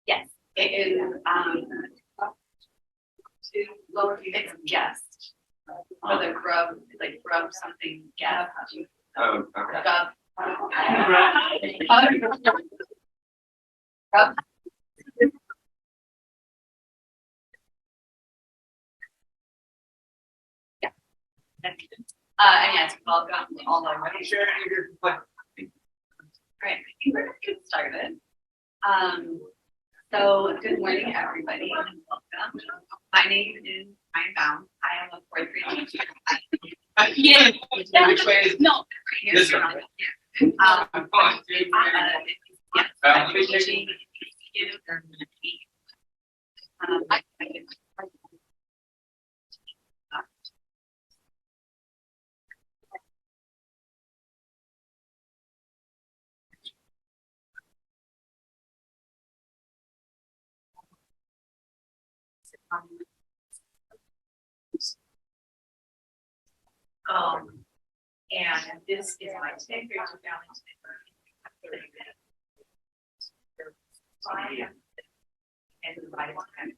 Yes, it is. To lower it's guest. For the grub, like grub something guest. Oh, okay. Grub. Yeah. And yes, welcome all over. Sure, Right, I think we're gonna get started. So good morning, everybody, and welcome. My name is Baum. I am a fourth grade teacher. Yeah. Which way is No. this one? I'm fine. Yes. And this is my 10th grade challenge. And the right time.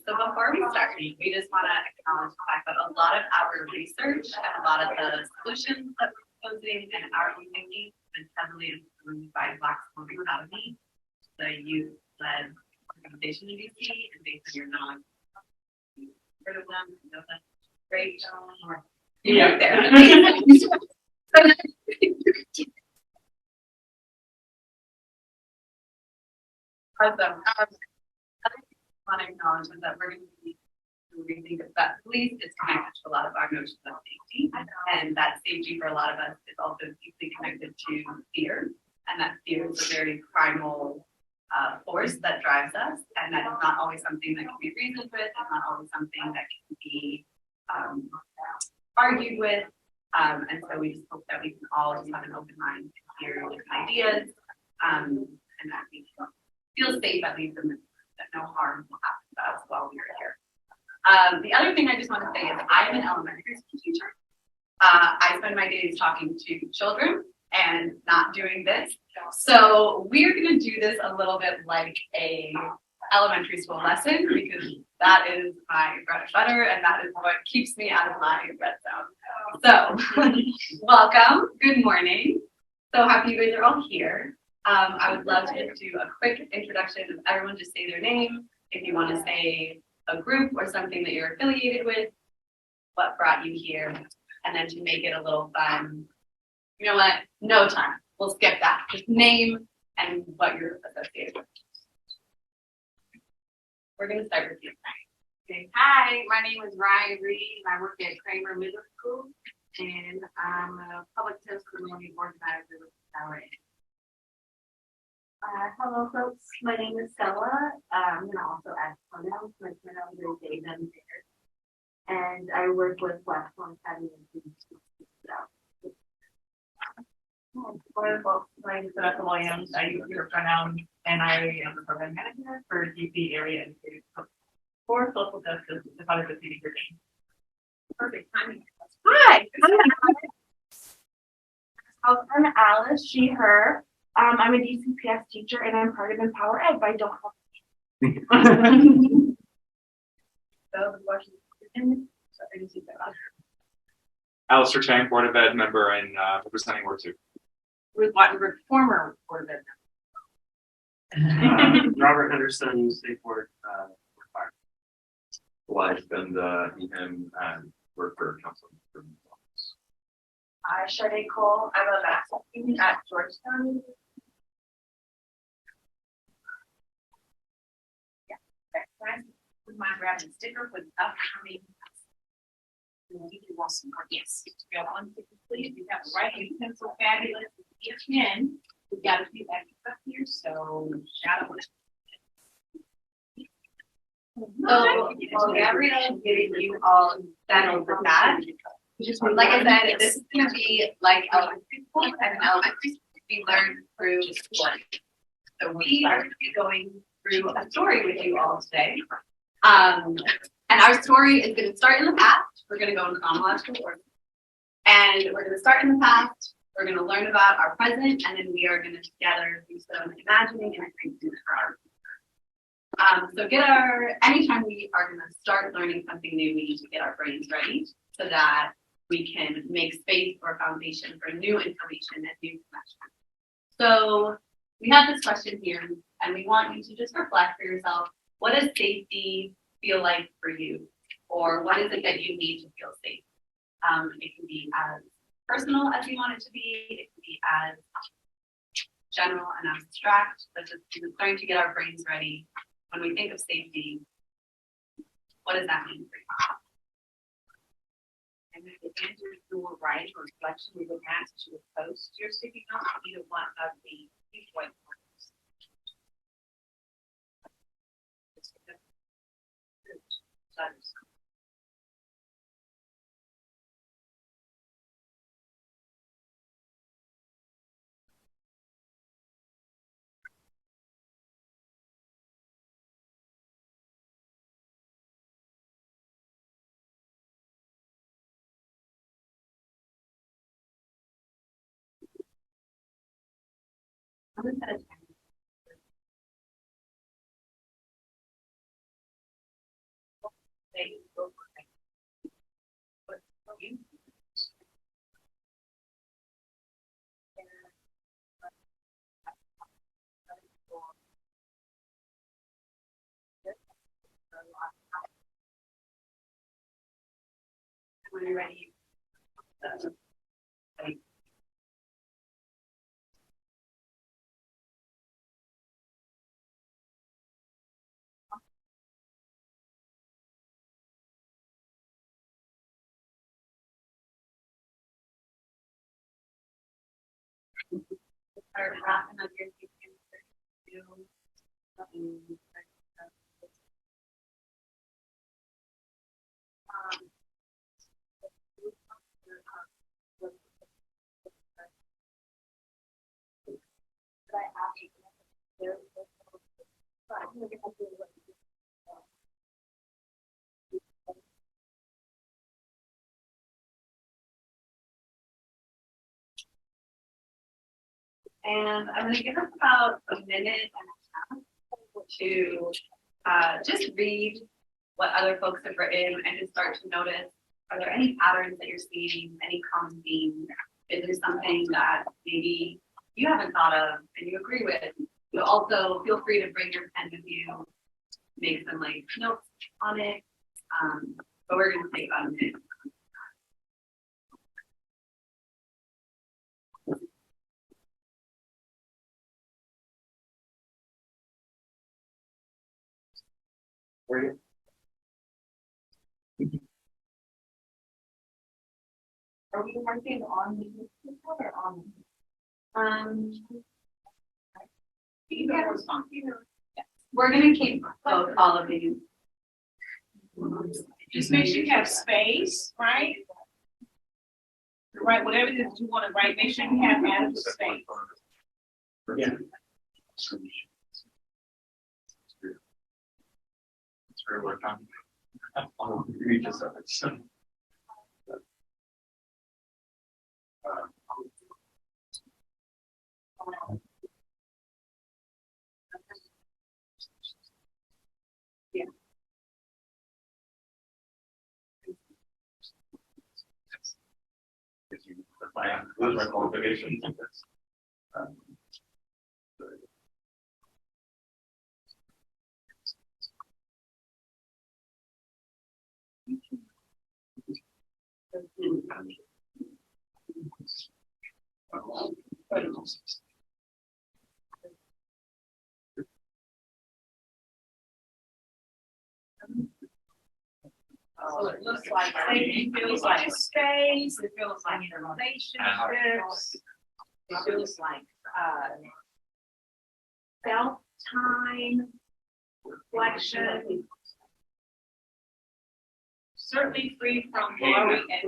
So before we start, we just want to acknowledge the fact that a lot of our research and a lot of the solutions that we're proposing and our own thinking is heavily influenced by Black School Academy, the youth-led organization in DC, and based on your heard of them, know them. Great. Yeah, there. Awesome. I want to acknowledge that we're going to be rethink that police is connected to a lot of our notions of safety, and that safety for a lot of us is also deeply connected to fear, and that fear is a very primal force that drives us, and that is not always something that can be reasoned with, it's not always something that can be argued with, and so we just hope that we can all just have an open mind to hear different ideas, and that we can feel safe at least in the that no harm will happen to us while we are here. The other thing I just want to say is I am an elementary school teacher. I spend my days talking to children and not doing this. So we're going to do this a little bit like a elementary school lesson because that is my bread and butter and that is what keeps me out of my red zone. So welcome, good morning. So happy you guys are all here. I would love to just do a quick introduction of everyone, just say their name. If you want to say a group or something that you're affiliated with, what brought you here, and then to make it a little fun, you know what, no time. We'll skip that. Just name and what you're associated with. We're going to start with you. Okay. Hi, my name is Ryan Reed. I work at Kramer Middle School, and I'm a public testimony organizer with Power. Hello, folks. My name is Stella. I'm going to also add pronouns. My pronouns are they, them, theirs. And I work with Blackstone Academy. Wonderful. My name is Vanessa Williams. I use your pronouns, and I am the program manager for DC Area Educated for Social Justice Department of City Virginia. Perfect timing. Hi. I'm Alice, she, her. I'm a DCPS teacher and I'm part of Empower Ed, but I don't have So the question is, Alistair Chang, Board of Ed member and representing Ward 2. Ruth Wattenberg, former Board of Ed. Robert Henderson, State Board required. Life and him and work for council. Sade Cole. I'm a master's student at Georgetown. With my grab and sticker with upcoming. Yes, we have one ticket, please. We have a writing pencil, fabulous. Each pen, we got a few extra up here, so shout out. So, well, Gabrielle giving you all settled with that. Like I said, this is gonna be like elementary school, and in elementary school, we learn through story. So we are gonna be going through a story with you all today. And our story is gonna start in the past. We're gonna go in chronological order. And we're gonna start in the past. We're gonna learn about our present, and then we are gonna together do some imagining and thinking for our future. So anytime we are gonna start learning something new, we need to get our brains ready so that we can make space or foundation for new information and new connections. So we have this question here, and we want you to just reflect for yourself, what does safety feel like for you? Or what is it that you need to feel safe? It can be as personal as you want it to be. It can be as general and abstract, but just starting to get our brains ready. When we think of safety, what does that mean for you? And if the answer is through writing or reflection, we would ask you to post your sticky notes, either one of the viewpoint points. How does that when you're ready? Start wrapping up your thinking. And I'm going to give us about a minute and a half to just read what other folks have written and just start to notice, are there any patterns that you're seeing, any common themes? Is there something that maybe you haven't thought of and you agree with? You also feel free to bring your pen with you, make some like notes on it. But we're going to take about a minute. Are we working on the or on? You can respond. We're gonna keep both all of these. Just make sure you have space, right? Right, whatever it is you want to write, make sure you have adequate space. Yeah. It's very well done. Read this up. It's Yeah. those are my qualifications. So it looks like safety feels like space, it feels like relationships, it feels like, self-time, reflection, certainly free from worry and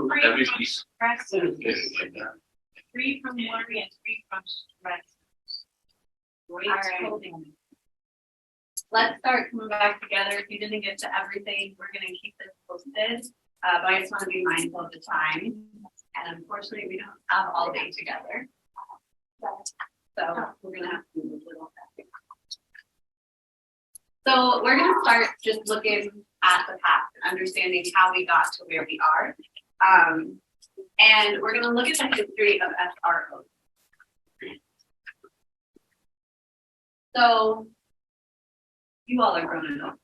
free from stress. Free from worry and free from stress. Great All right. clothing. Let's start coming back together. If you didn't get to everything, we're gonna keep this posted. But I just want to be mindful of the time. And unfortunately, we don't have all day together. So we're gonna have to move a little bit. So we're gonna start just looking at the past and understanding how we got to where we are. And we're gonna look at the history of SRO. So you all are grown enough,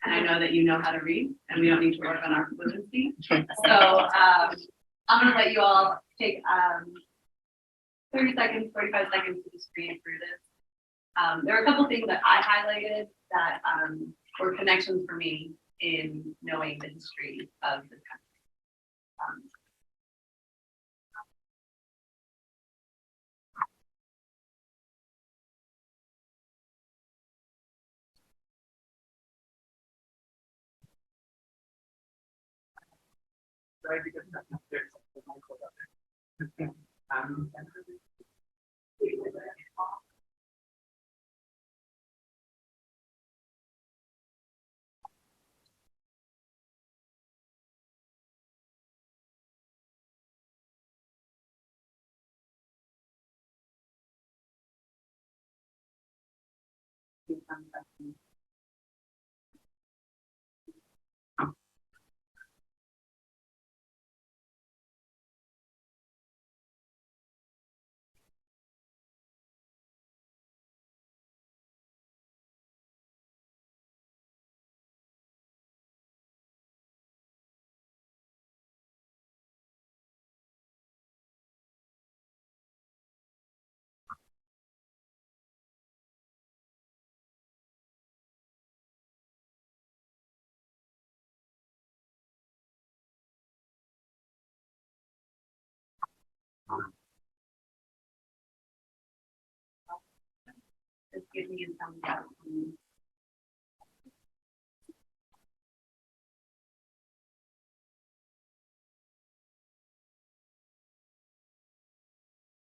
and I know that you know how to read, and we don't need to work on our fluency. So I'm gonna let you all take 30 seconds, 45 seconds to just read through this. There are a couple things that I highlighted that were connections for me in knowing the history of this country. Just give me a thumbs up.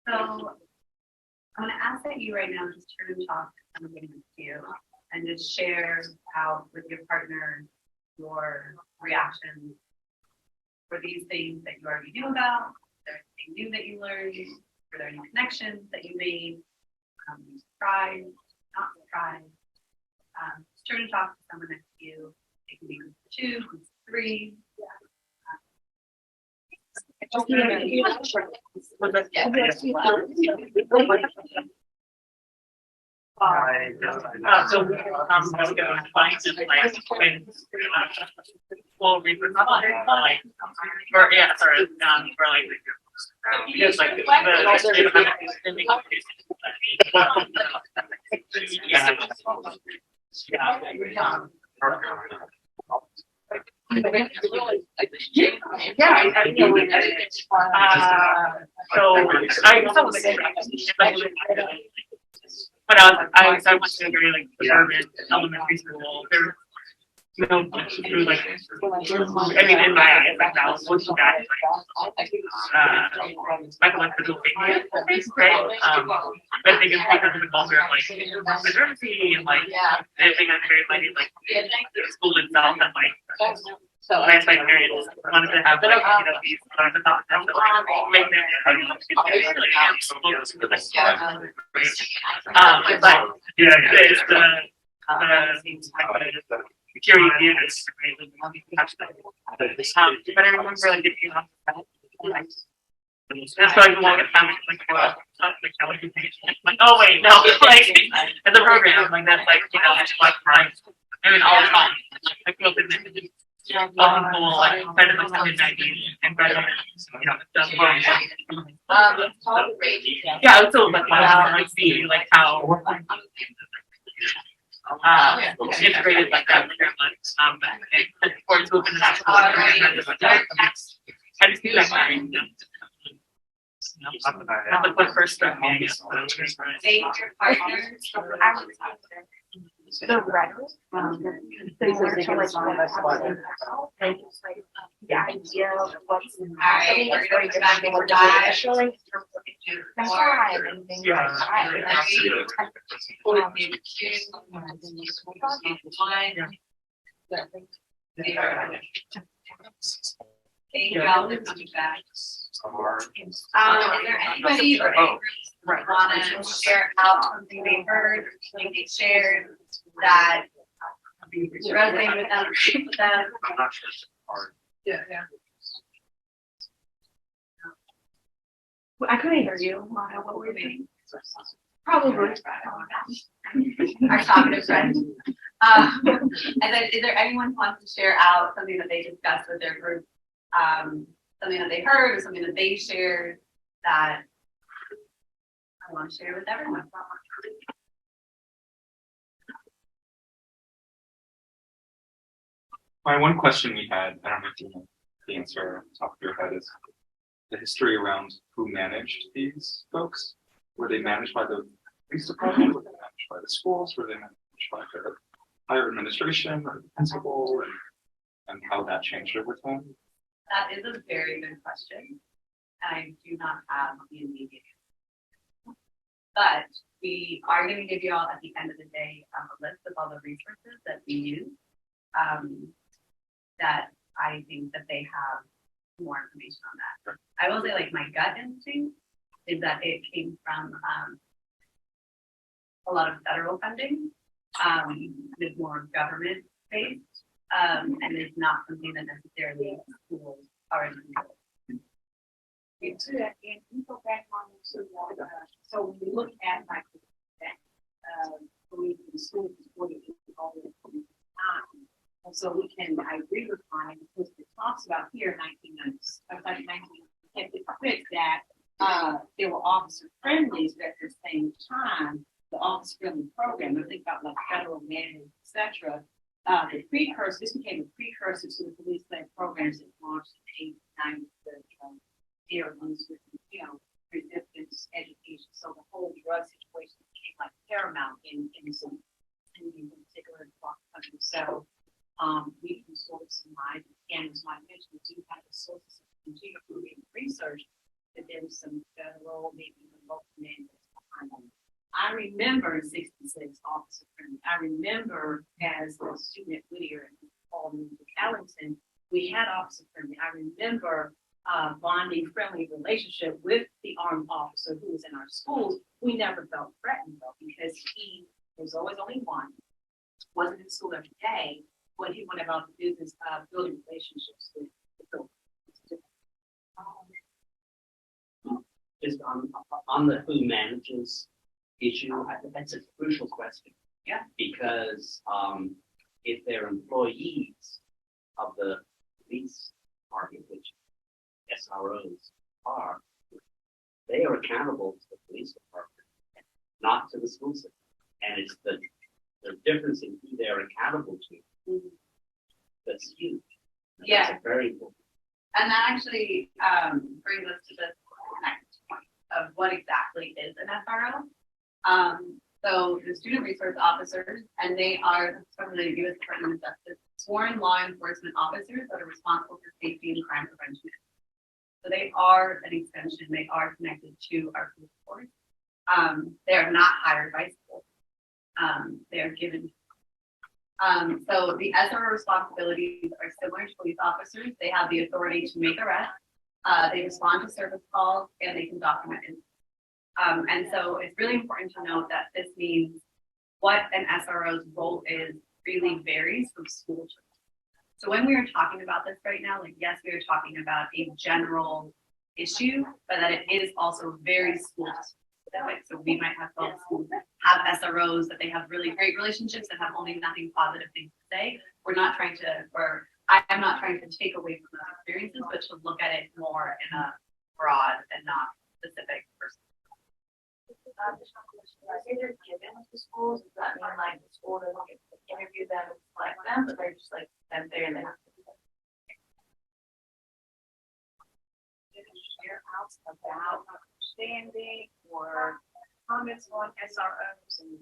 So I'm going to ask that you right now just turn and talk to somebody next to you and just share out with your partner your reactions for these things that you already knew about. Is there anything new that you learned? Were there any connections that you made? Surprised, not surprised? Just turn and talk to someone next to you. It can be group of 2, group of 3. So I was gonna find some like well, we were like, or yeah, sorry, for like because like But I went to a very like suburban elementary school. There was through like I mean in my eyes like that was looking back like psychological behavior, right? But I think it's because of the culture of like conservancy and like I think I'm very like the school itself and like my parents wanted to have like these the thought that like make their but yeah it's the security units, right? But I remember like if you that's why I want to find like oh wait no like as a program like that's like it's like right I mean all the time I feel that cool like kind of like mid-90s and stuff yeah it's so like see like how integrated like that program and for its open national I just feel like That's like my first step meeting. Date your partners. The rhetoric. Similar to like the idea of what's. Alright, we're gonna go back into that. That's why and things like Thank you all for coming back. Is there anybody or any groups that wanna share out something they heard or something they shared that resonated with them, with them? I'm not sure it's hard. Yeah. I couldn't hear you. Maya, what were you saying? Probably. Our talkative friend. And then is there anyone who wants to share out something that they discussed with their group? Something that they heard or something that they shared that I want to share with everyone. My one question we had, I don't know if you know the answer off the top of your head, is the history around who managed these folks. Were they managed by the police department? Were they managed by the schools? Were they managed by their higher administration or the principal? And how that changed over time? That is a very good question. I do not have the immediate answer. But we are going to give you all at the end of the day a list of all the resources that we use. That I think that they have more information on that. I will say, like, my gut instinct is that it came from a lot of federal funding, with more government based, and it's not something that necessarily schools are in control. And we go back on to, so when we look at like, believe in the schools, what it is, all the time. And so we can, I agree with Ryan, because it talks about here 1990s, like 1996, that there were officer friendlies, but at the same time, the officer friendly program, I think about like federal mandates, etc. The precursor, this became a precursor to the police-led programs that launched in the 80s, 90s, dear ones with, resistance education. So the whole drug situation became like paramount in particular country. So we can sort of surmise, and as I mentioned, we do have the sources of continuing research, but there's some federal, maybe even local mandates behind them. I remember in '66 officer friendly. I remember as a student at Whittier and Paul Ellington, we had officer friendly. I remember bonding friendly relationship with the armed officer who was in our schools. We never felt threatened though, because he was always only one, wasn't in school every day, when he went about the business of building relationships with the children. Just on the who manages issue, I think that's a crucial question. Yeah. Because if they're employees of the police department, which SROs are, they are accountable to the police department, not to the school system. And it's the difference in who they're accountable to that's huge. Yeah. That's very important. And that actually brings us to the next point of what exactly is an SRO. So the student resource officers, and they are from the U.S. Department of Justice, sworn law enforcement officers that are responsible for safety and crime prevention. So they are an extension, they are connected to our police force. They are not hired by schools. They are given. So the SRO responsibilities are similar to police officers. They have the authority to make arrests, they respond to service calls, and they can document it. And so it's really important to note that this means what an SRO's role is really varies from school to. So when we are talking about this right now, like, yes, we are talking about a general issue, but that it is also very school specific. So we might have folks who have SROs that they have really great relationships and have only nothing positive things to say. We're not trying to, or I'm not trying to take away from those experiences, but to look at it more in a broad and not specific person. Say they're given to schools, does that mean like the school doesn't get to interview them and select them, but they're just like them there and they have to do air out about understanding or comments on SROs and?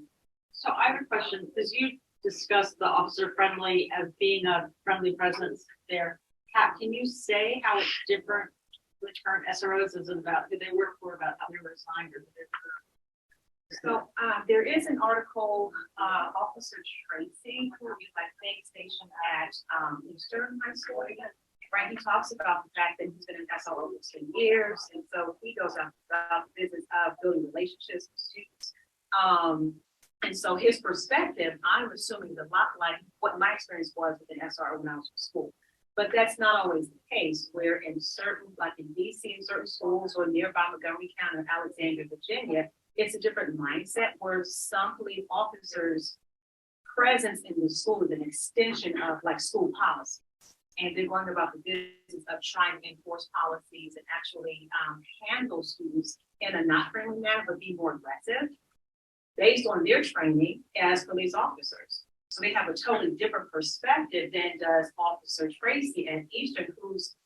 So I have a question, because you discussed the officer friendly as being a friendly presence there. Can you say how it's different with current SROs? Is it about who they work for, about how they were assigned, or who they were? So, there is an article, Officer Tracy, who is, I think, stationed at, Eastern High School, right? He talks about the fact that he's been in SRO for 10 years, and so he goes about the business of building relationships with students. And so his perspective, I'm assuming, is a lot like what my experience was with an SRO when I was in school. But that's not always the case, where in certain, like in DC, in certain schools, or nearby Montgomery County or Alexandria, Virginia, it's a different mindset where some police officers' presence in the school is an extension of like school policy. And they're going about the business of trying to enforce policies and actually handle students in a not friendly manner, but be more aggressive based on their training as police officers. So they have a totally different perspective than does Officer Tracy at Eastern, whose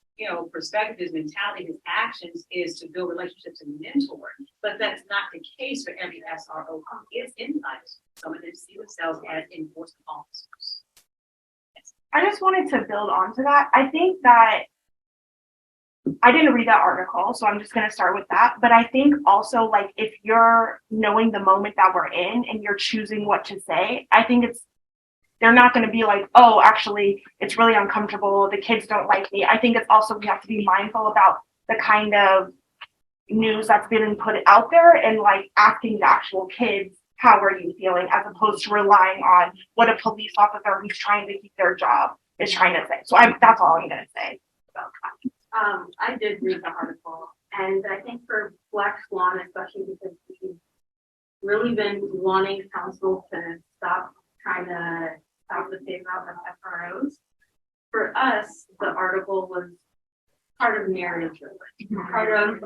perspective, his mentality, his actions is to build relationships and mentor. But that's not the case for every SRO who is inside. Some of them see themselves as enforcement officers. I just wanted to build onto that. I think that I didn't read that article, so I'm just going to start with that. But I think also, like, if you're knowing the moment that we're in and you're choosing what to say, I think they're not going to be like, oh, actually, it's really uncomfortable. The kids don't like me. I think it's also, we have to be mindful about the kind of news that's been put out there and like asking the actual kids, how are you feeling, as opposed to relying on what a police officer who's trying to keep their job is trying to say. So that's all I'm going to say about that. I did read the article, and I think for Black Swan, especially because we've really been wanting council to stop trying to stop the phase out of FROs. For us, the article was part of narrative driven, part of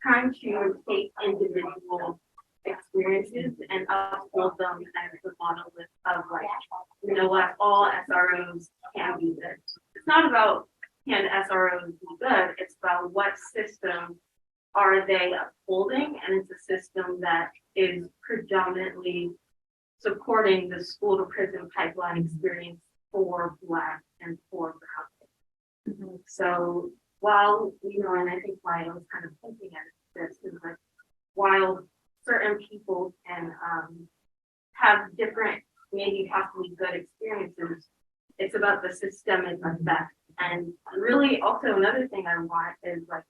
trying to take individual experiences and uphold them as the monolith of like, what all SROs can be good. It's not about can SROs be good, it's about what system are they upholding, and it's a system that is predominantly supporting the school to prison pipeline experience for Black and for Brown. Mm-hmm. So while, and I think why I was kind of thinking at this is like, while certain people can have different, maybe possibly good experiences, it's about the systemic effect. And really also another thing I want is like,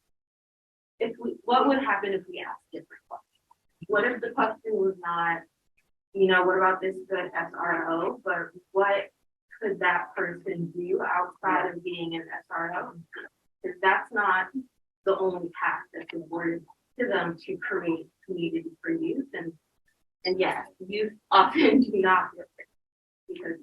what would happen if we asked different questions? What if the question was not, what about this good SRO, but what could that person do outside of being an SRO? Because that's not the only path that's awarded to them to create community for youth. And yes, youth often do not feel safe because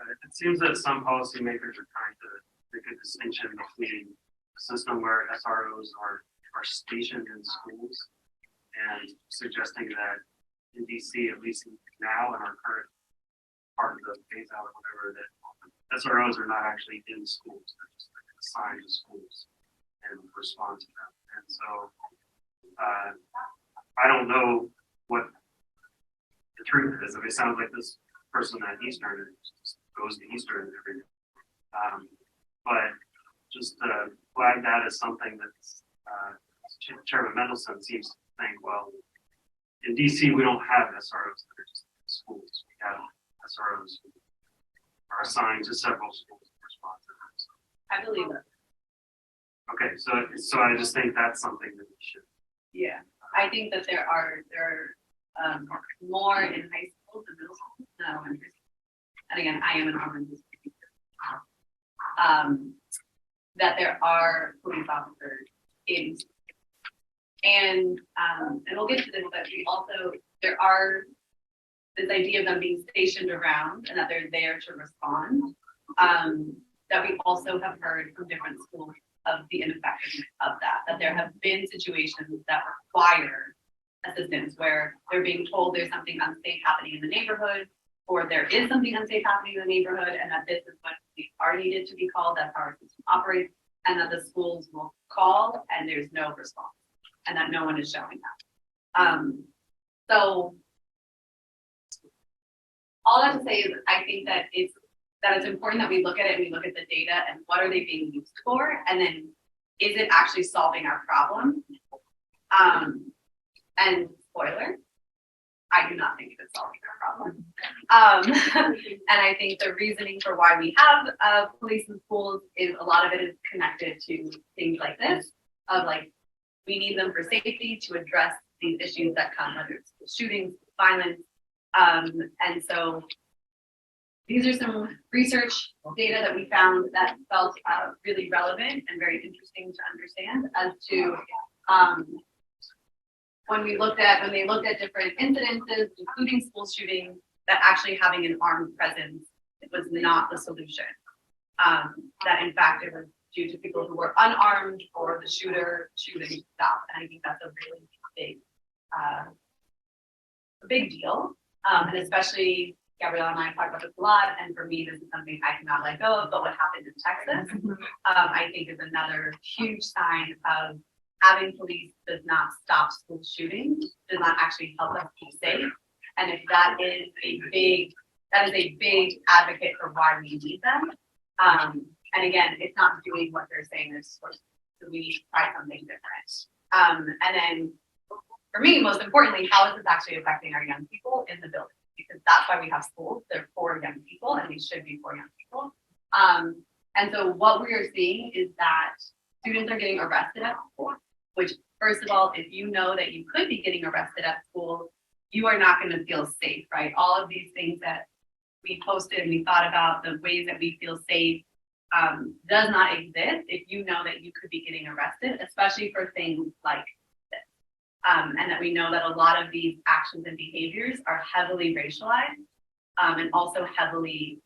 it seems that some policymakers are trying to make a distinction between a system where SROs are stationed in schools and suggesting that in DC, at least now in our current part of the phase out or whatever, that SROs are not actually in schools, they're just assigned to schools and respond to them. And so I don't know what the truth is. I mean, it sounds like this person at Eastern just goes to Eastern every day. But just to flag that as something that's Chairman Mendelson seems to think, well, in DC, we don't have SROs that are just in schools. We have SROs who are assigned to several schools to respond to them. So, I believe it. okay, so I just think that's something that we should. Yeah, I think that there are more in high school than middle school. No, and again, I am an elementary school teacher. That there are police officers in, and we'll get to this, but there are this idea of them being stationed around and that they're there to respond. That we also have heard from different schools of the ineffectiveness of that there have been situations that require assistance where they're being told there's something unsafe happening in the neighborhood, or there is something unsafe happening in the neighborhood, and that this is what police are needed to be called, that's how our system operates, and that the schools will call and there's no response, and that no one is showing up. So all that to say is I think that it's important that we look at it and we look at the data and what are they being used for, and then is it actually solving our problem? And spoiler, I do not think it is solving our problem. And I think the reasoning for why we have police in schools is a lot of it is connected to things like this, of like, we need them for safety to address these issues that come, whether it's shootings, violence. And so these are some research data that we found that felt really relevant and very interesting to understand as to when they looked at different incidences, including school shootings, that actually having an armed presence was not the solution. That in fact it was due to people who were unarmed or the shooting stopped. And I think that's a really big deal. And especially Gabrielle and I talk about this a lot, and for me, this is something I cannot let go of. But what happened in Texas, I think, is another huge sign of having police does not stop school shootings, does not actually help us be safe. And if that is a big advocate for why we need them. And again, it's not doing what they're saying they're supposed to. So we need to try something different. And then for me, most importantly, how is this actually affecting our young people in the building? Because that's why we have schools. They're for young people, and they should be for young people. And so what we are seeing is that students are getting arrested at school, which, first of all, if you know that you could be getting arrested at school, you are not going to feel safe, right? All of these things that we posted and we thought about, the ways that we feel safe, does not exist if you know that you could be getting arrested, especially for things like this. And that we know that a lot of these actions and behaviors are heavily racialized, and also heavily,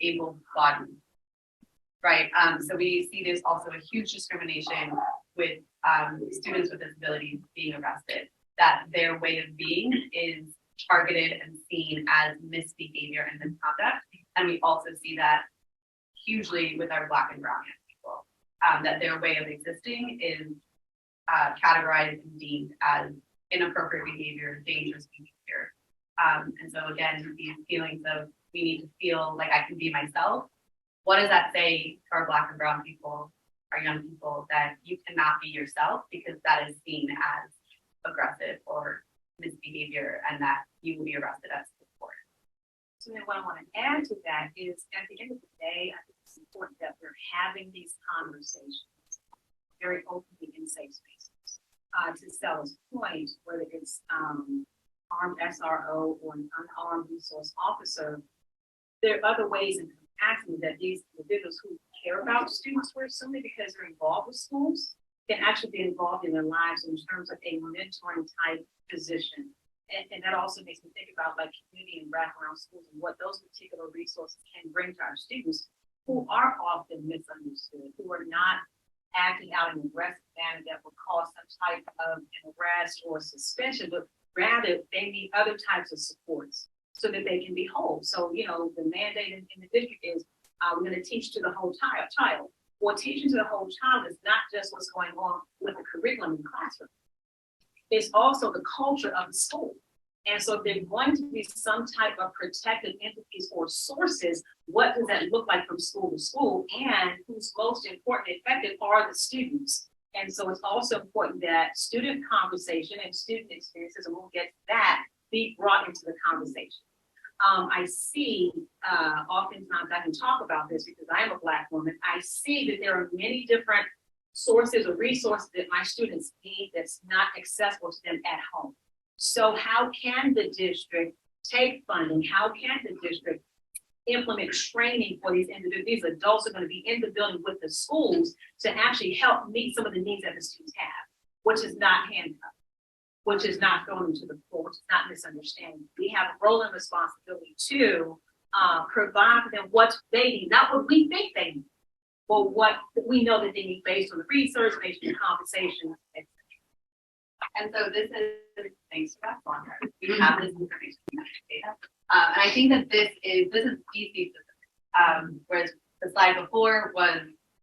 able-bodied, right? So we see there's also a huge discrimination with students with disabilities being arrested, that their way of being is targeted and seen as misbehavior and misconduct. And we also see that hugely with our Black and brown young people, that their way of existing is categorized and deemed as inappropriate behavior, dangerous behavior. And so again, these feelings of we need to feel like I can be myself. What does that say to our Black and brown people, our young people, that you cannot be yourself because that is seen as aggressive or misbehavior, and that you will be arrested as support? So then what I want to add to that is at the end of the day, I think it's important that we're having these conversations very openly in safe spaces. To Stella's point, whether it's armed SRO or an unarmed resource officer, there are other ways in capacity that these individuals who care about students, we're assuming because they're involved with schools, can actually be involved in their lives in terms of a mentoring type position. And that also makes me think about like community and wraparound schools and what those particular resources can bring to our students who are often misunderstood, who are not acting out in an aggressive manner that would cause some type of an arrest or suspension, but rather they need other types of supports so that they can be whole. So, you know, the mandate in the district is we're going to teach to the whole child. Well, teaching to the whole child is not just what's going on with the curriculum in the classroom. It's also the culture of the school. And so if there's going to be some type of protected entities or sources, what does that look like from school to school? And who's most important and effective are the students. And so it's also important that student conversation and student experiences, and we'll get to that, be brought into the conversation. I see, oftentimes I can talk about this because I am a Black woman. I see that there are many different sources or resources that my students need that's not accessible to them at home. So how can the district take funding? How can the district implement training for these individuals? These adults are going to be in the building with the schools to actually help meet some of the needs that the students have, which is not handcuffed, which is not throwing them to the floor, which is not misunderstanding. We have a role and responsibility to provide for them what they need, not what we think they need, but what we know that they need based on the research, based on the conversation, etc. And so this is, thanks to that, we have this information data. And I think that this is DC specific, whereas the slide before was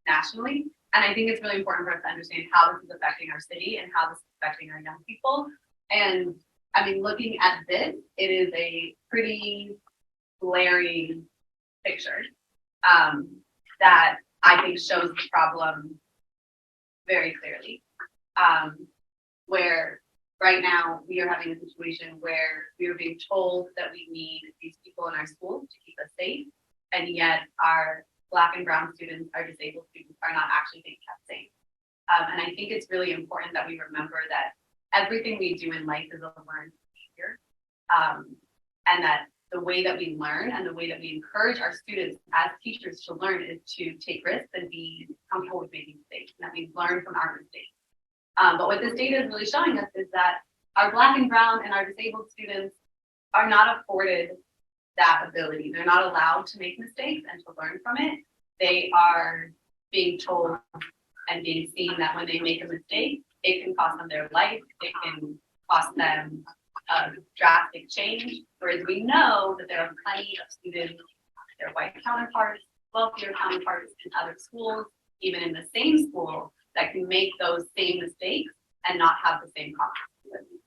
nationally. And I think it's really important for us to understand how this is affecting our city and how this is affecting our young people. And I mean, looking at this, it is a pretty glaring picture that I think shows the problem very clearly. Where right now we are having a situation where we are being told that we need these people in our schools to keep us safe, and yet our Black and brown students, our disabled students, are not actually being kept safe. And I think it's really important that we remember that everything we do in life is a learned behavior, and that the way that we learn and the way that we encourage our students as teachers to learn is to take risks and be comfortable with making mistakes, and that we learn from our mistakes. But what this data is really showing us is that our Black and brown and our disabled students are not afforded that ability. They're not allowed to make mistakes and to learn from it. They are being told and being seen that when they make a mistake, it can cost them their life, it can cost them drastic change. Whereas we know that there are plenty of students, their white counterparts, wealthier counterparts in other schools, even in the same school, that can make those same mistakes and not have the same consequences.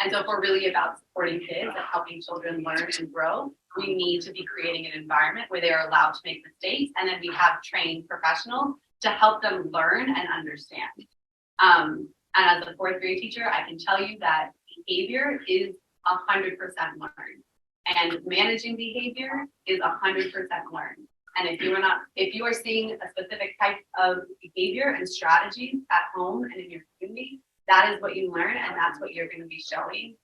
And so if we're really about supporting kids and helping children learn and grow, we need to be creating an environment where they are allowed to make mistakes, and then we have trained professionals to help them learn and understand. And as a fourth grade teacher, I can tell you that behavior is 100% learned, and managing behavior is 100% learned. And if you are seeing a specific type of behavior and strategies at home and in your community, that is what you learn, and that's what you're going to be showing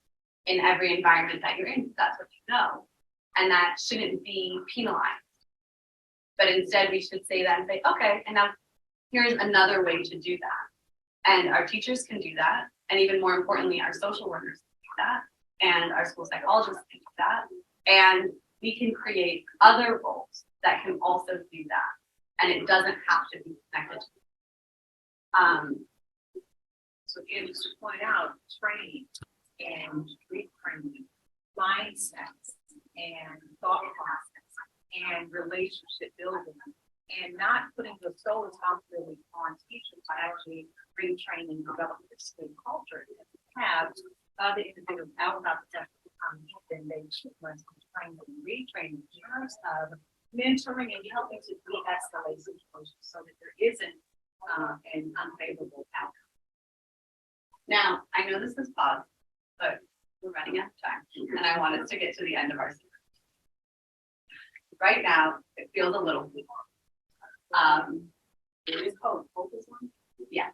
in every environment that you're in. That's what you know, and that shouldn't be penalized. But instead, we should say that and say, okay, and now here's another way to do that. And our teachers can do that, and even more importantly, our social workers can do that, and our school psychologists can do that, and we can create other roles that can also do that, and it doesn't have to be connected to So again, just to point out, training and retraining, mindsets and thought process and relationship building, and not putting the sole responsibility on teachers to actually retrain and develop this school culture. If you have other individuals outside the test then they should learn to train and retrain in terms of mentoring and helping to de-escalate situations so that there isn't an unfavorable outcome. Now, I know this is paused, but we're running out of time, and I want us to get to the end of our series. Right now, it feels a little bleak. There is hope. Hope is one? Yeah.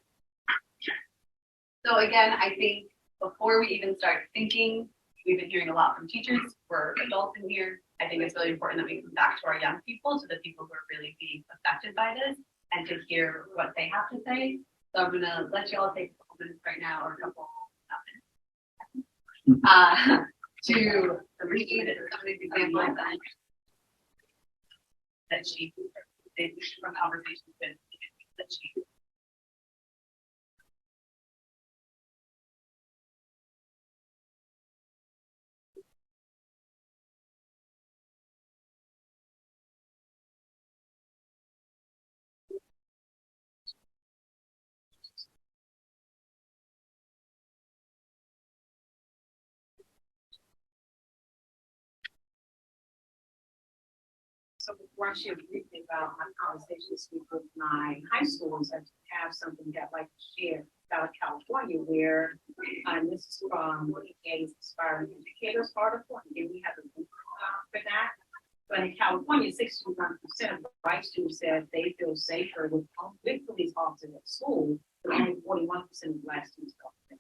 So again, I think before we even start thinking, we've been hearing a lot from teachers, we're adults in here. I think it's really important that we come back to our young people, to the people who are really being affected by this, and to hear what they have to say. So I'm going to let you all take a couple minutes right now, or a couple minutes, to read some of these examples that she, from conversations with that she. So before I share briefly about my conversation this week with my high schoolers, I have something that I'd like to share about California, where, and this is from AA's Inspiring Educators article, and then we have a link for that. But in California, 61% of white students said they feel safer with police officers at school, but only 41% of Black students felt safe.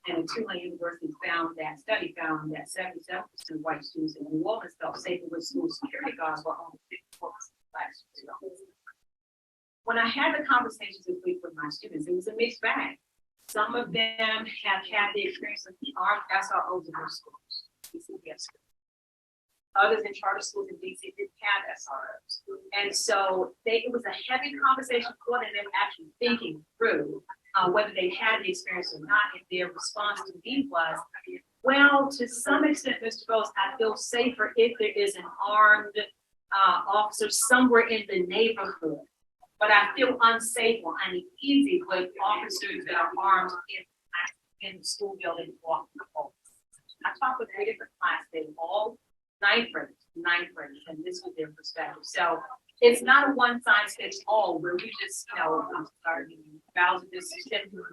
And the Tulane University study found that 77% of white students in New Orleans felt safer with school security guards, while only 54% of Black students. When I had the conversations this week with my students, it was a mixed bag. Some of them have had the experience of armed SROs in their schools, DCPS schools. Others in charter schools in DC didn't have SROs. And so it was a heavy conversation for them actually thinking through whether they had the experience or not. And their response to me was, Well, to some extent, Mr. Bose, I feel safer if there is an armed officer somewhere in the neighborhood. But I feel unsafe or uneasy with officers that are armed in the school building walking the halls. I talked with 3 different clients, they were all ninth graders, and this was their perspective. So it's not a one size fits all where we just, I'm sorry, vows of this,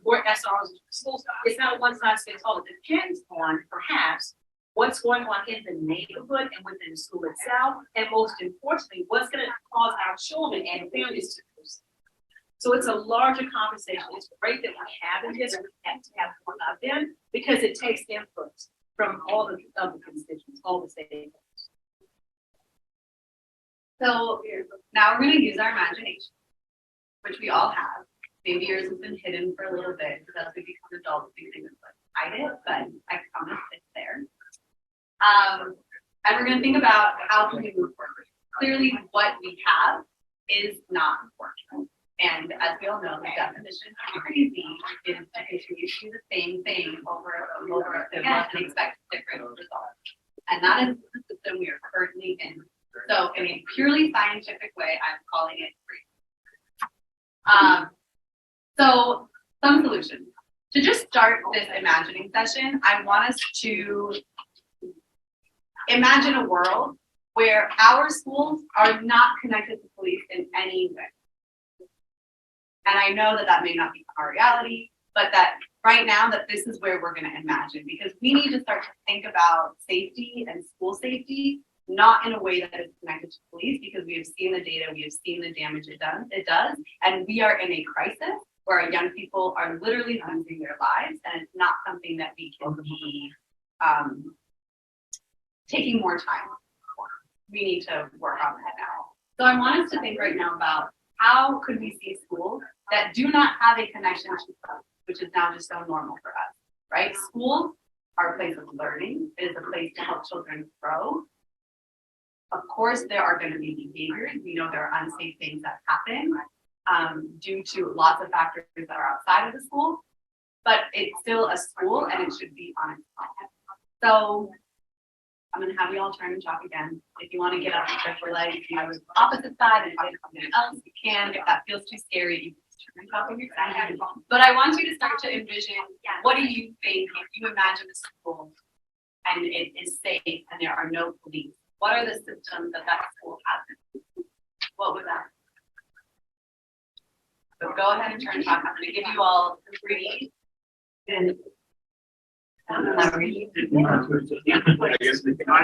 or SROs in schools. It's not a one size fits all. It depends on perhaps what's going on in the neighborhood and within the school itself, and most importantly, what's going to cause our children and families to proceed. So it's a larger conversation. It's great that we're having this. We have to have more of them because it takes input from all the constituents, all the stakeholders. So now we're going to use our imagination, which we all have. Maybe yours has been hidden for a little bit because as we become adults, we think it's like, hide it, but I promise it's there. And we're going to think about how can we move forward. Clearly, what we have is not important. And as we all know, the definition of crazy is to continue to do the same thing over and over again and expect different results. And that is the system we are currently in. So in a purely scientific way, I'm calling it crazy. So some solutions. To just start this imagining session, I want us to imagine a world where our schools are not connected to police in any way. And I know that that may not be our reality, but that right now that this is where we're going to imagine, because we need to start to think about safety and school safety, not in a way that is connected to police, because we have seen the data, we have seen the damage it does, and we are in a crisis where our young people are literally losing their lives, and it's not something that we can be taking more time for. We need to work on that now. So I want us to think right now about how could we see schools that do not have a connection to police, which is now just so normal for us, right? Schools are a place of learning. It is a place to help children grow. Of course, there are going to be behaviors. We know there are unsafe things that happen due to lots of factors that are outside of the school, but it's still a school and it should be on its own. So I'm going to have you all turn and talk again. If you want to get up and stretch your legs, you know, the opposite side and talk to something else, you can. If that feels too scary, you can turn and talk on your side. But I want you to start to envision, what do you think if you imagine a school and it is safe and there are no police? What are the systems that that school has? What would that be? So go ahead and turn and talk. I'm going to give you all 3 and I guess the I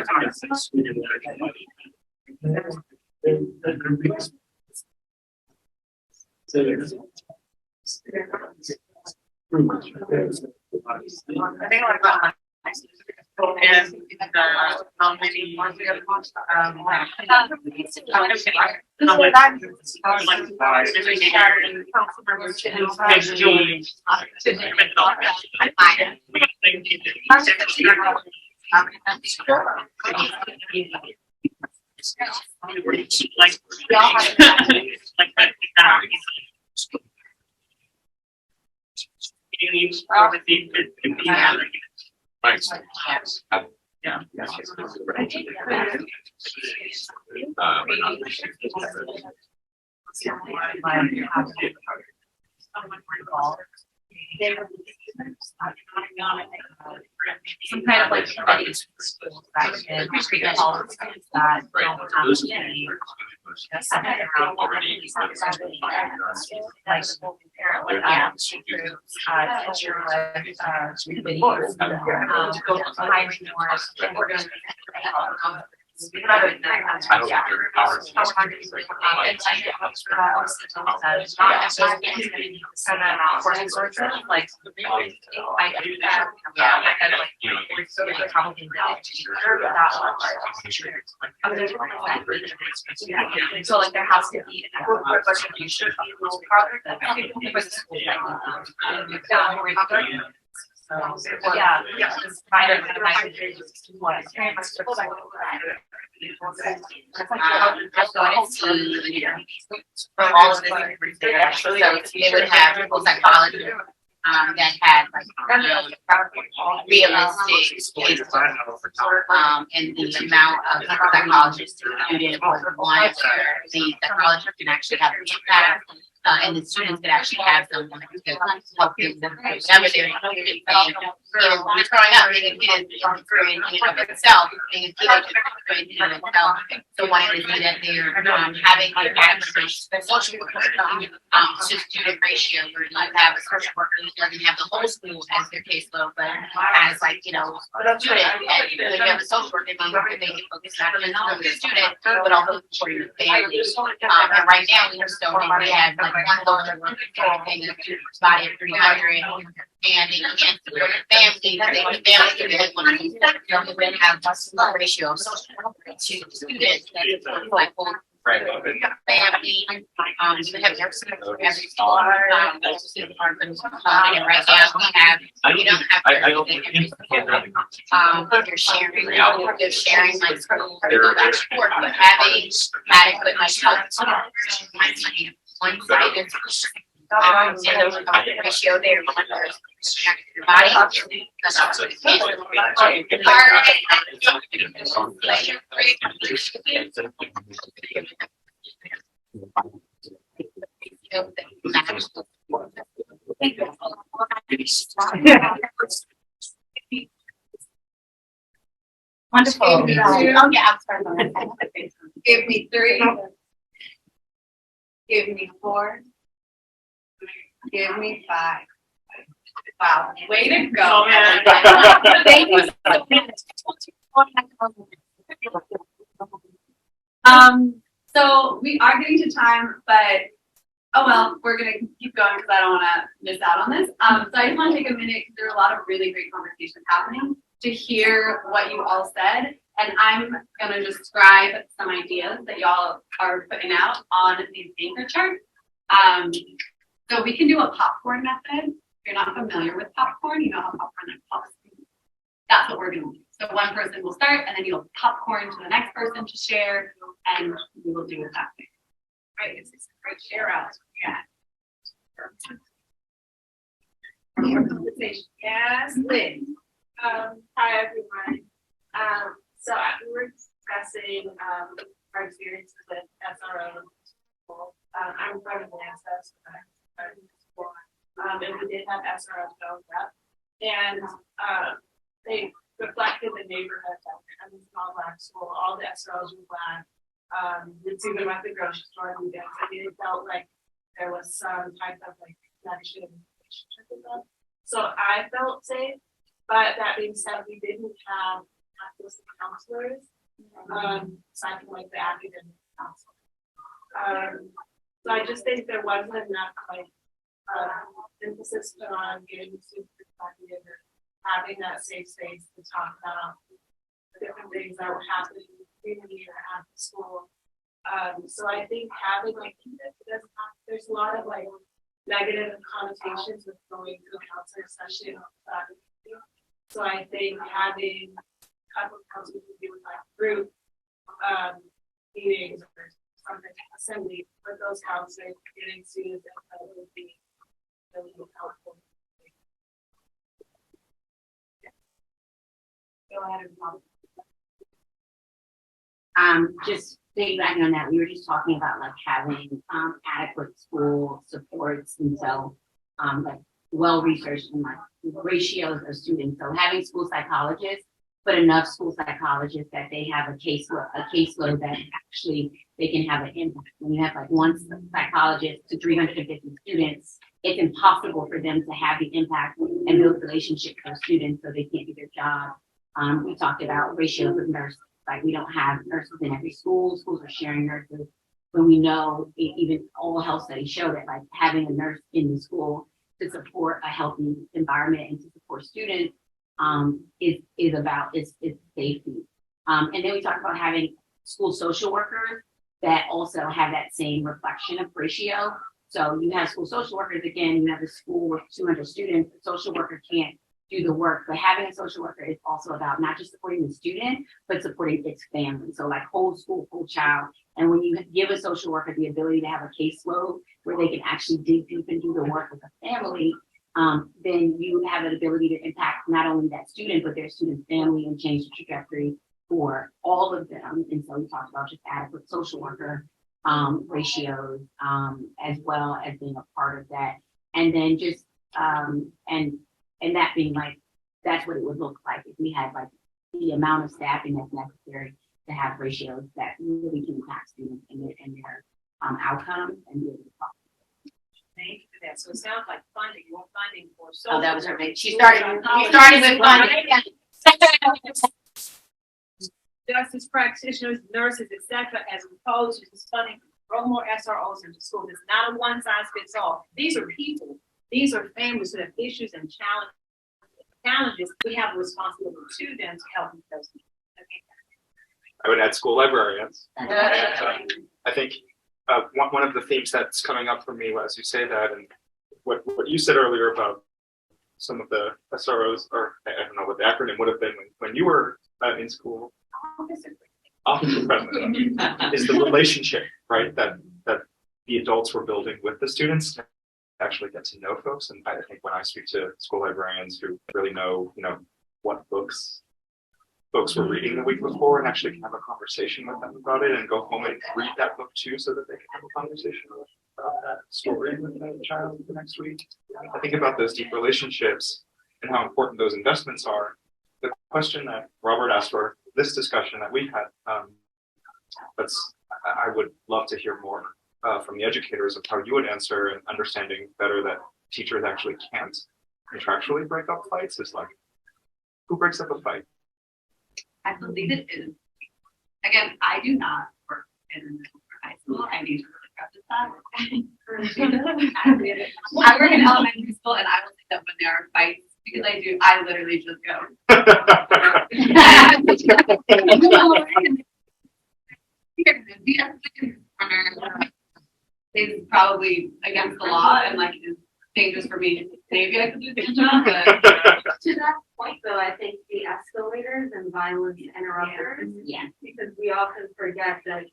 think like that. And how many Yeah. some kind of like committee that can create policies that don't have to be so like there has to be an contribution of the school partner that for the school yeah, just kind of what from all of this, so they would have people psychology, that had like realistic, and the amount of psychologists student was one where the psychologist can actually have an impact. And the students could actually have someone to help them. That was their when you're growing up, they didn't grow in and of itself. They didn't grow in and of itself. So why is it that they're having a adequate social worker to student ratio where you have a social worker who doesn't have the whole school as their caseload, but has like, student, and you have a social worker, they can focus not only on the student, but also supporting the family. And right now, we have like one lower thing body of 300, and they can't support the family. They have a ratio of social worker to students that is like family. You have nurses for every school. And right now we don't have they're sharing like support, but having adequate one sided ratio there. Wonderful. Oh yeah, I'm sorry. Give me 3. Give me 4. Give me 5. Wow, way to go. Thank you. So we are getting to time, but oh well, we're gonna keep going because I don't want to miss out on this. So I just want to take a minute because there are a lot of really great conversations happening to hear what you all said, and I'm gonna describe some ideas that y'all are putting out on these anchor charts. So we can do a popcorn method. If you're not familiar with popcorn, you know how popcorn pops. That's what we're going to do. So one person will start, and then you'll popcorn to the next person to share, and we will do it that way. Right? It's a great share out. Yeah. Yes, Liz. Hi, everyone. So we were discussing our experiences with SRO. I'm part of the access school. And we did have SRO showing up, and they reflected the neighborhood. I'm in a small black school. All the SROs were black. We'd see them at the grocery store and weekends. I mean, it felt like there was some type of like connection relationship with them. So I felt safe. But that being said, we didn't have access to counselors, aside from like the academic counselor. So I just think there wasn't enough like emphasis put on getting students perspective and having that safe space to talk about the different things that were happening in the community or at the school. So I think having like there's a lot of like negative connotations with going to a counselor, especially in the so I think having a couple of counselors would be with like group meetings or something assembly with those counselors getting students that would be really helpful. Go ahead and Just piggybacking on that, we were just talking about like having adequate school supports, and so like well researched and like ratios of students. So having school psychologists, but enough school psychologists that they have a caseload that actually they can have an impact. When you have like one psychologist to 350 students, it's impossible for them to have the impact and build relationships with students so they can't do their job. We talked about ratios of nurses. Like we don't have nurses in every school. Schools are sharing nurses. When we know, even all health studies show that like having a nurse in the school to support a healthy environment and to support students is about safety. And then we talked about having school social workers that also have that same reflection of ratio. So you have school social workers, again, you have a school with 200 students, the social worker can't do the work, but having a social worker is also about not just supporting the student, but supporting its family. So like whole school, whole child. And when you give a social worker the ability to have a caseload where they can actually dig deep and do the work with the family, then you have an ability to impact not only that student, but their student family and change the trajectory for all of them. And so we talked about just adequate social worker ratios, as well as being a part of that. And then just, and that being like, that's what it would look like if we had like the amount of staffing that's necessary to have ratios that really can impact students and their outcomes and be able to talk. Thank you for that. So it sounds like funding, more funding for. Oh, that was her name. She started with funding. Justice practitioners, nurses, et cetera, as opposed to just funding, throw more SROs into school. It's not a one size fits all. These are people. These are families that have issues and challenges. We have a responsibility to them to help with those needs. I would add school librarians. And, I think one of the themes that's coming up for me as you say that, and what you said earlier about some of the SROs, or I don't know what the acronym would have been when you were in school. Officer president is the relationship, right? That the adults were building with the students to actually get to know folks. And I think when I speak to school librarians who really know, what books folks were reading the week before and actually can have a conversation with them about it and go home and read that book too, so that they can have a conversation about that story with the child the next week. I think about those deep relationships and how important those investments are. The question that Robert asked for this discussion that we had, I would love to hear more from the educators of how you would answer, and understanding better that teachers actually can't contractually break up fights is like, who breaks up a fight? I believe it is. Again, I do not work in high school. I need to really preface that. I work in elementary school, and I will say that when there are fights, because I literally just go. Is probably against the law and like is dangerous for me. Maybe I could do the job, but To that point, though, I think the escalators and violence interrupters, Yeah. because we often forget that,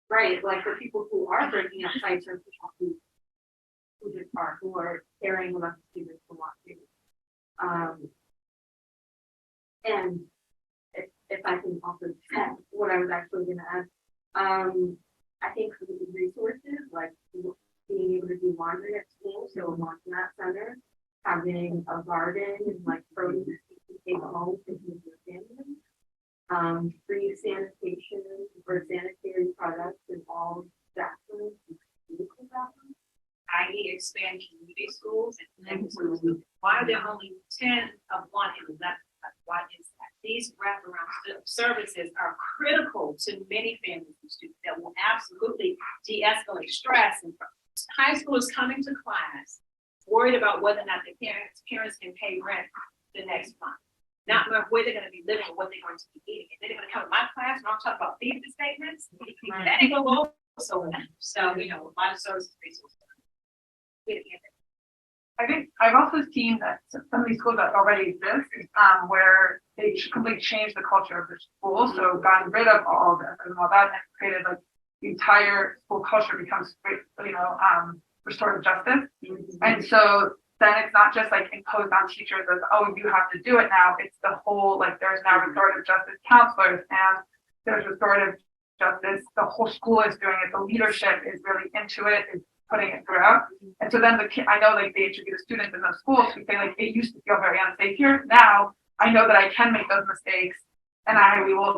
right, like the people who are breaking up fights are people who are caring about the students who want to. And if I can also add what I was actually going to add, I think resources like being able to do laundry at school, so a laundromat center, having a garden and like produce to take home to feed your family, free sanitation or sanitary products in all bathrooms and medical bathrooms. i.e. expand community schools and connected schools. Why are there only 10 of one and 11? Why is that? These wraparound services are critical to many families and students that will absolutely de-escalate stress. And high school is coming to class worried about whether or not the parents can pay rent the next month. Not where they're going to be living or what they're going to be eating. And they're going to come to my class and I'll talk about feeding statements. That ain't going to go so well. So, a lot of services resources. I think I've also seen that some of these schools that already exist, where they completely changed the culture of the school, so gotten rid of all of this and all that, and created like the entire school culture becomes, restorative justice. And so then it's not just like imposed on teachers as, oh, you have to do it now. It's the whole, like there's now restorative justice counselors and there's restorative justice. The whole school is doing it. The leadership is really into it. Is putting it throughout. And so then I know like they introduce students in those schools who say like, it used to feel very unsafe here. Now I know that I can make those mistakes and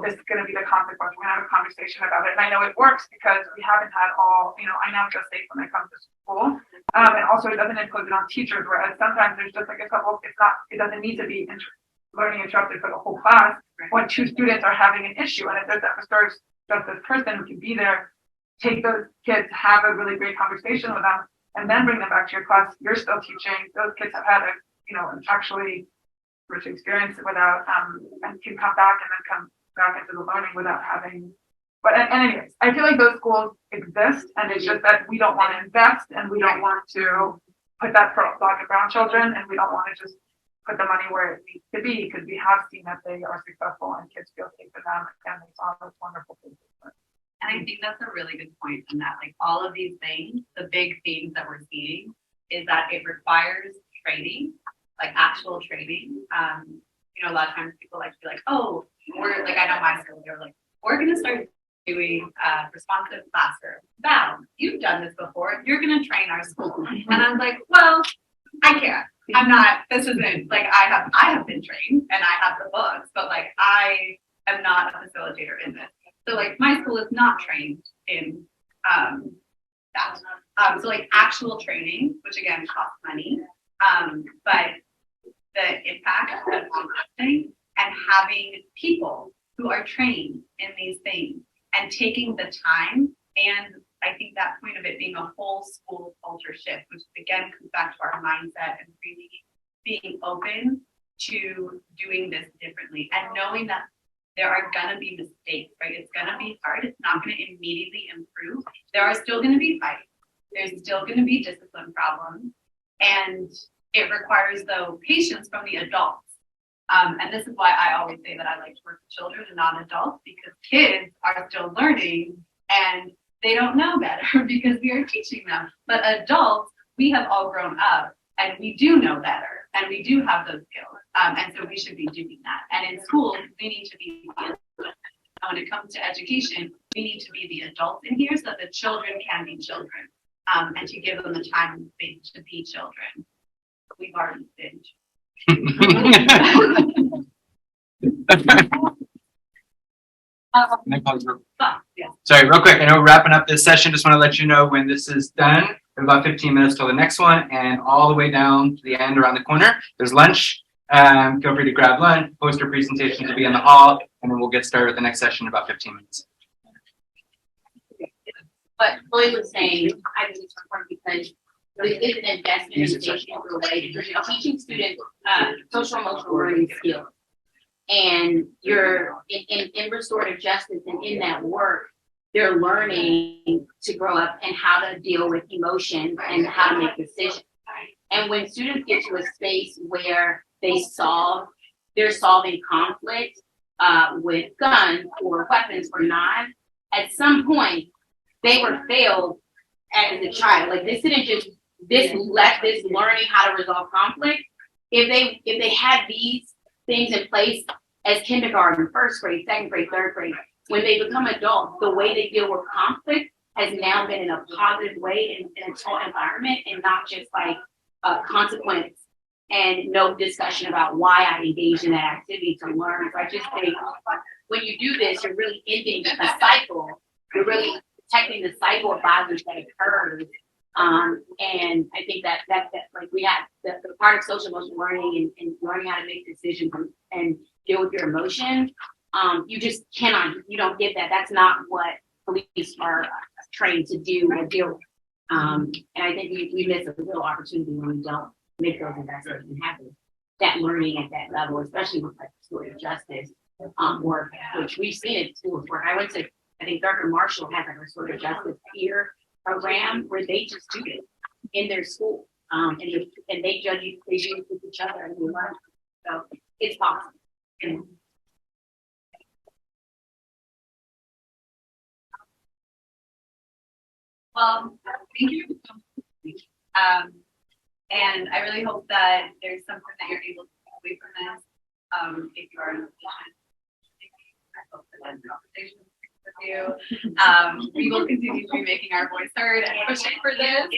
this is going to be the consequence. We're going to have a conversation about it. And I know it works because we haven't had I now feel safe when I come to school. And also it doesn't impose it on teachers, whereas sometimes there's just like a couple, it doesn't need to be learning interrupted for the whole class when two students are having an issue. And if there's that restorative justice person who can be there, take those kids, have a really great conversation with them, and then bring them back to your class. You're still teaching. Those kids have had an actually rich experience without, and can come back and then come back into the learning without having. But anyways, I feel like those schools exist, and it's just that we don't want to invest, and we don't want to put that for Black and brown children, and we don't want to just put the money where it needs to be, because we have seen that they are successful and kids feel safe in them, and it's all those wonderful things. And I think that's a really good point in that, like all of these things, the big themes that we're seeing is that it requires training, like actual training. You know, a lot of times people like to be like, oh, we're like, I know my school, they're like, we're gonna start doing responsive classroom. Baum, you've done this before, you're gonna train our school. And I'm like, well, I can't. I'm not, this isn't like I have been trained and I have the books, but like I am not a facilitator in this. So like my school is not trained in that. So like actual training, which again costs money, but the impact of something and having people who are trained in these things and taking the time, and I think that point of it being a whole school culture shift, which again comes back to our mindset and really being open to doing this differently and knowing that there are gonna be mistakes, right? It's gonna be hard. It's not gonna immediately improve. There are still gonna be fights. There's still gonna be discipline problems. And it requires, though, patience from the adults. And this is why I always say that I like to work with children and not adults, because kids are still learning and they don't know better because we are teaching them. But adults, we have all grown up and we do know better and we do have those skills. And so we should be doing that. And in schools, we need to be, when it comes to education, we need to be the adults in here so that the children can be children, and to give them the time and space to be children. We've already been. Yeah. Sorry, real quick. I know we're wrapping up this session. Just want to let you know when this is done. We have about 15 minutes till the next one, and all the way down to the end around the corner, there's lunch. Feel free to grab lunch, poster presentation to be in the hall, and then we'll get started with the next session in about 15 minutes. But Lloyd was saying, I think it's important because it is an investment in education related to teaching students social emotional learning skills. And you're in restorative justice and in that work, they're learning to grow up and how to deal with emotions and how to make decisions. And when students get to a space where they're solving conflict with guns or weapons or knives, at some point they were failed as a child. Like this didn't just this learning how to resolve conflict. If they had these things in place as kindergarten, first grade, second grade, third grade, when they become adults, the way they deal with conflict has now been in a positive way in a taught environment and not just like a consequence and no discussion about why I engaged in that activity to learn. So I just think when you do this, you're really ending a cycle. You're really protecting the cycle of violence that occurs. And I think that like we have the part of social emotional learning and learning how to make decisions and deal with your emotions. You just cannot, you don't get that. That's not what police are trained to do or deal with. And I think we miss a real opportunity when we don't make those investments and have that learning at that level, especially with like restorative justice work, which we've seen at schools where I went to, I think Dr. Marshall has a restorative justice peer program where they just do it in their school. And they judge with each other and we learn. So it's possible. And well, thank you. And I really hope that there's something that you're able to take away from this. If you are in a position, I hope that that's conversation with you. We will continue to be making our voice heard and pushing for this.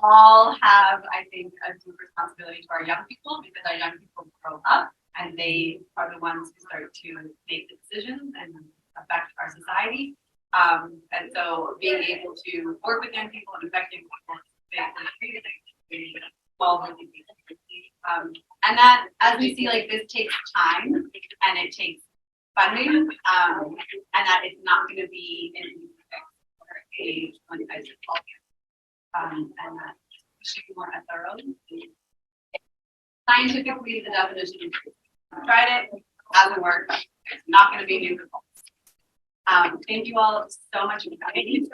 All have, I think, a deep responsibility to our young people because our young people grow up and they are the ones who start to make the decisions and affect our society. And so being able to work with young people and affect young people is well, and that as we see, like this takes time and it takes funding, and that it's not going to be in a one-size-fits-all. And that we should be more thorough. Scientifically, the definition, tried it, hasn't worked. It's not going to be new results. Thank you all so much for coming.